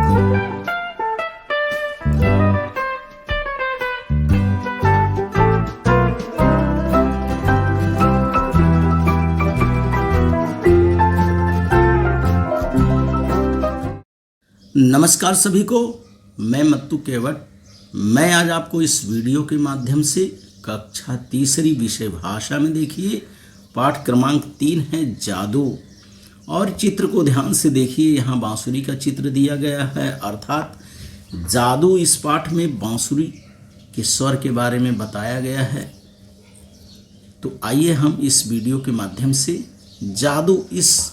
नमस्कार सभी को, मैं मत्तू केवट। मैं आज आपको इस वीडियो के माध्यम से कक्षा तीसरी विषय भाषा में देखिए पाठ क्रमांक 3 है जादू। और चित्र को ध्यान से देखिए, यहाँ बांसुरी का चित्र दिया गया है, अर्थात जादू इस पाठ में बांसुरी के स्वर के बारे में बताया गया है। तो आइए हम इस वीडियो के माध्यम से जादू इस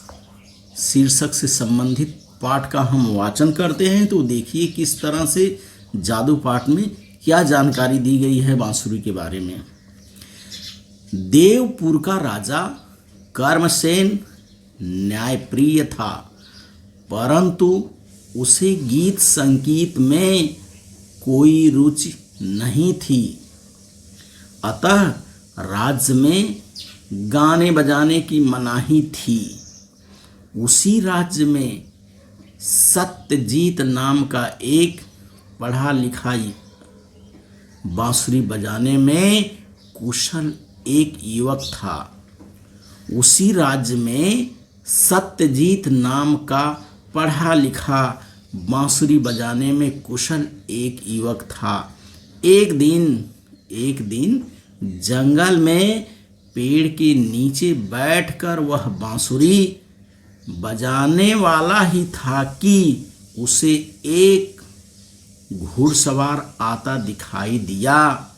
शीर्षक से संबंधित पाठ का हम वाचन करते हैं। तो देखिए किस तरह से जादू पाठ में क्या जानकारी दी गई है बांसुरी के बारे में। देवपुर का राजा कर्मसेन न्यायप्रिय था, परंतु उसे गीत संगीत में कोई रुचि नहीं थी। अतः राज्य में गाने बजाने की मनाही थी। उसी राज्य में सत्यजीत नाम का एक पढ़ा लिखा बांसुरी बजाने में कुशल एक युवक था। उसी राज्य में सत्यजीत नाम का पढ़ा लिखा बांसुरी बजाने में कुशल एक युवक था। एक दिन जंगल में पेड़ के नीचे बैठकर वह बांसुरी बजाने वाला ही था कि उसे एक घुड़सवार आता दिखाई दिया।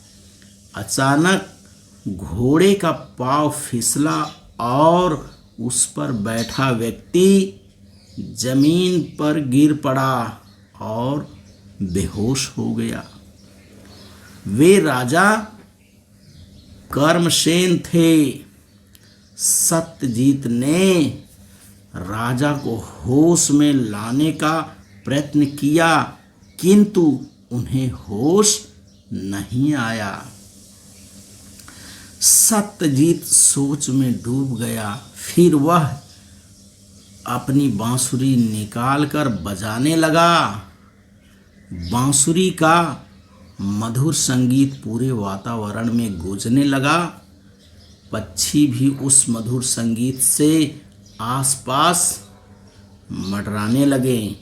अचानक घोड़े का पांव फिसला और उस पर बैठा व्यक्ति जमीन पर गिर पड़ा और बेहोश हो गया। वे राजा कर्मसेन थे। सत्यजीत ने राजा को होश में लाने का प्रयत्न किया, किंतु उन्हें होश नहीं आया। सत्यजीत सोच में डूब गया। फिर वह अपनी बांसुरी निकालकर बजाने लगा। बांसुरी का मधुर संगीत पूरे वातावरण में गूंजने लगा। पक्षी भी उस मधुर संगीत से आसपास मंडराने लगे।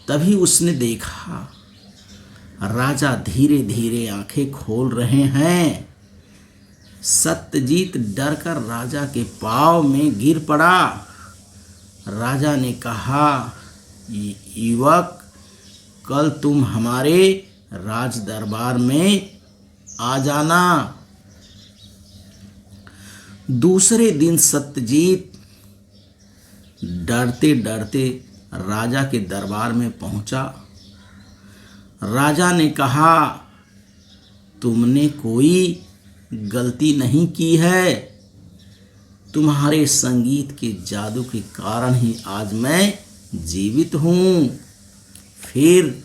तभी उसने देखा राजा धीरे धीरे आंखें खोल रहे हैं। सत्यजीत डरकर राजा के पांव में गिर पड़ा। राजा ने कहा, युवक, कल तुम हमारे राज दरबार में आ जाना। दूसरे दिन सत्यजीत डरते डरते राजा के दरबार में पहुंचा। राजा ने कहा, तुमने कोई गलती नहीं की है। तुम्हारे संगीत के जादू के कारण ही आज मैं जीवित हूँ। फिर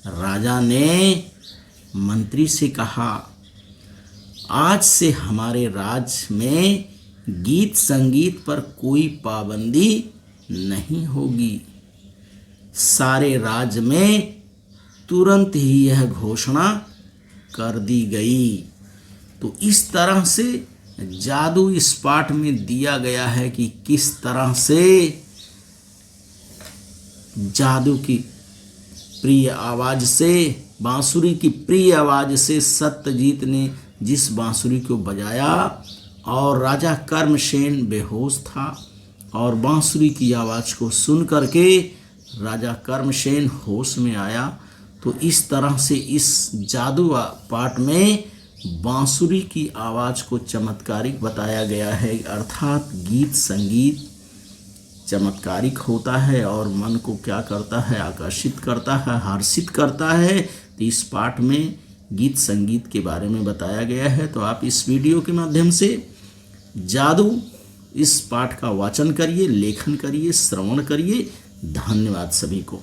राजा ने मंत्री से कहा, आज से हमारे राज्य में गीत संगीत पर कोई पाबंदी नहीं होगी। सारे राज्य में तुरंत ही यह घोषणा कर दी गई। तो इस तरह से जादू इस पाठ में दिया गया है कि किस तरह से जादू की प्रिय आवाज से, बांसुरी की प्रिय आवाज से सत्यजीत ने जिस बांसुरी को बजाया और राजा कर्मसेन बेहोश था और बांसुरी की आवाज़ को सुन करके राजा कर्मसेन होश में आया। तो इस तरह से इस जादू पाठ में बांसुरी की आवाज़ को चमत्कारिक बताया गया है। अर्थात गीत संगीत चमत्कारिक होता है और मन को क्या करता है, आकर्षित करता है, हर्षित करता है। तो इस पाठ में गीत संगीत के बारे में बताया गया है। तो आप इस वीडियो के माध्यम से जादू इस पाठ का वाचन करिए, लेखन करिए, श्रवण करिए। धन्यवाद सभी को।